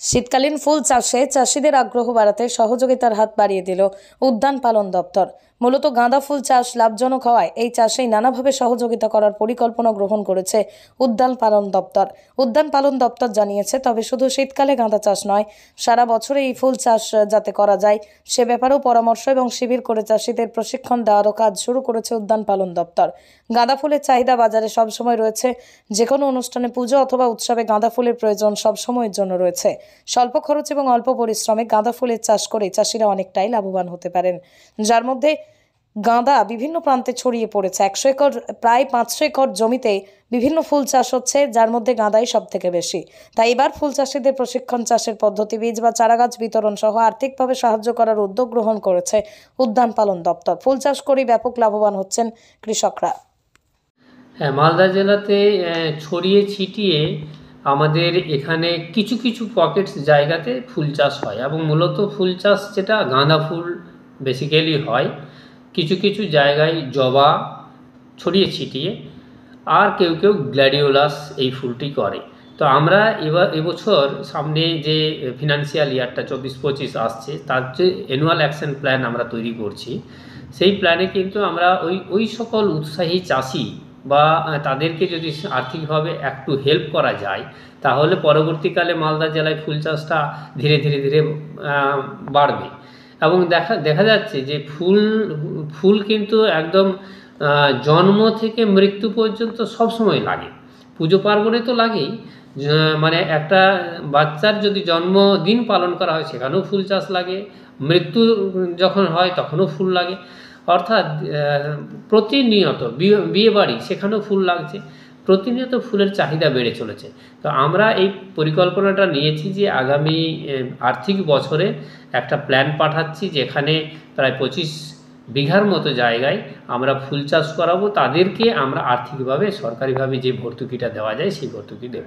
শীতকালীন ফুল চাষে চাষিদের আগ্রহ বাড়াতে সহযোগিতার হাত বাড়িয়ে দিল উদ্যান পালন দপ্তর। মূলত গাঁদা ফুল চাষ লাভজনক হওয়ায় এই চাষেই নানাভাবে সহযোগিতা করার পরিকল্পনা গ্রহণ করেছে উদ্যান পালন দপ্তর। উদ্যান পালন দপ্তর জানিয়েছে, তবে শুধু শীতকালে গাঁদা চাষ নয়, সারা বছরে এই ফুল চাষ যাতে করা যায় সে ব্যাপারেও পরামর্শ এবং শিবির করে চাষিদের প্রশিক্ষণ দেওয়ারও কাজ শুরু করেছে উদ্যান পালন দপ্তর। গাঁদা ফুলের চাহিদা বাজারে সবসময় রয়েছে। যে কোনো অনুষ্ঠানে, পুজো অথবা উৎসবে গাঁদা ফুলের প্রয়োজন সবসময়ের জন্য রয়েছে। স্বল্প খরচ এবং অল্প পরিশ্রমে গাঁদা ফুলের চাষ করে চাষিরা অনেকটাই লাভবান হতে পারেন, যার মধ্যে গাঁদা বিভিন্ন প্রান্তে ছড়িয়ে পড়েছে। 100 একর প্রায় 500 একর জমিতে বিভিন্ন ফুল চাষ হচ্ছে, যার মধ্যে গাঁদাই সব থেকে বেশি। তাই এবার ফুল চাষিদের প্রশিক্ষণ, চাষের পদ্ধতি, বীজ বা চারাগাছ বিতরণ সহ আর্থিকভাবে সাহায্য করার উদ্যোগ গ্রহণ করেছে উদ্যান পালন দপ্তর। ফুল চাষ করে ব্যাপক লাভবান হচ্ছেন কৃষকরা। হ্যাঁ, মালদা জেলাতে ছড়িয়ে ছিটিয়ে আমাদের এখানে কিছু কিছু পকেটস জায়গাতে ফুল চাষ হয়, এবং মূলত ফুল চাষ যেটা গাঁদা ফুল বেসিক্যালি হয়। কিছু কিছু জায়গায় জবা ছড়িয়ে ছিটিয়ে, আর কেউ কেউ গ্ল্যাডিওলাস এই ফুলটি করে। তো আমরা এবছর সামনে যে ফিনান্সিয়াল ইয়ারটা 24-25 আসছে, তার যে অ্যানুয়াল অ্যাকশন প্ল্যান আমরা তৈরি করছি, সেই প্ল্যানে কিন্তু আমরা ওই সকল উৎসাহী চাষি বা তাদেরকে যদি আর্থিকভাবে একটু হেল্প করা যায়, তাহলে পরবর্তীকালে মালদা জেলায় ফুল চাষটা ধীরে ধীরে ধীরে বাড়বে। এবং দেখা যাচ্ছে যে ফুল কিন্তু একদম জন্ম থেকে মৃত্যু পর্যন্ত সবসময় লাগে। পুজো পার্বণে তো লাগেই, মানে একটা বাচ্চার যদি জন্মদিন পালন করা হয় সেখানেও ফুল চাষ লাগে, মৃত্যু যখন হয় তখনও ফুল লাগে। অর্থাৎ প্রতিনিয়ত বিয়ে বাড়ি সেখানেও ফুল লাগছে, প্রতিনিয়ত ফুলের চাহিদা বেড়ে চলেছে। তো আমরা এই পরিকল্পনাটা নিয়েছি যে আগামী আর্থিক বছরে একটা প্ল্যান পাঠাচ্ছি, যেখানে প্রায় 25 বিঘার মতো জায়গায় আমরা ফুল চাষ করাবো। তাদেরকে আমরা আর্থিকভাবে সরকারিভাবে যে ভর্তুকিটা দেওয়া যায় সেই ভর্তুকি দেব।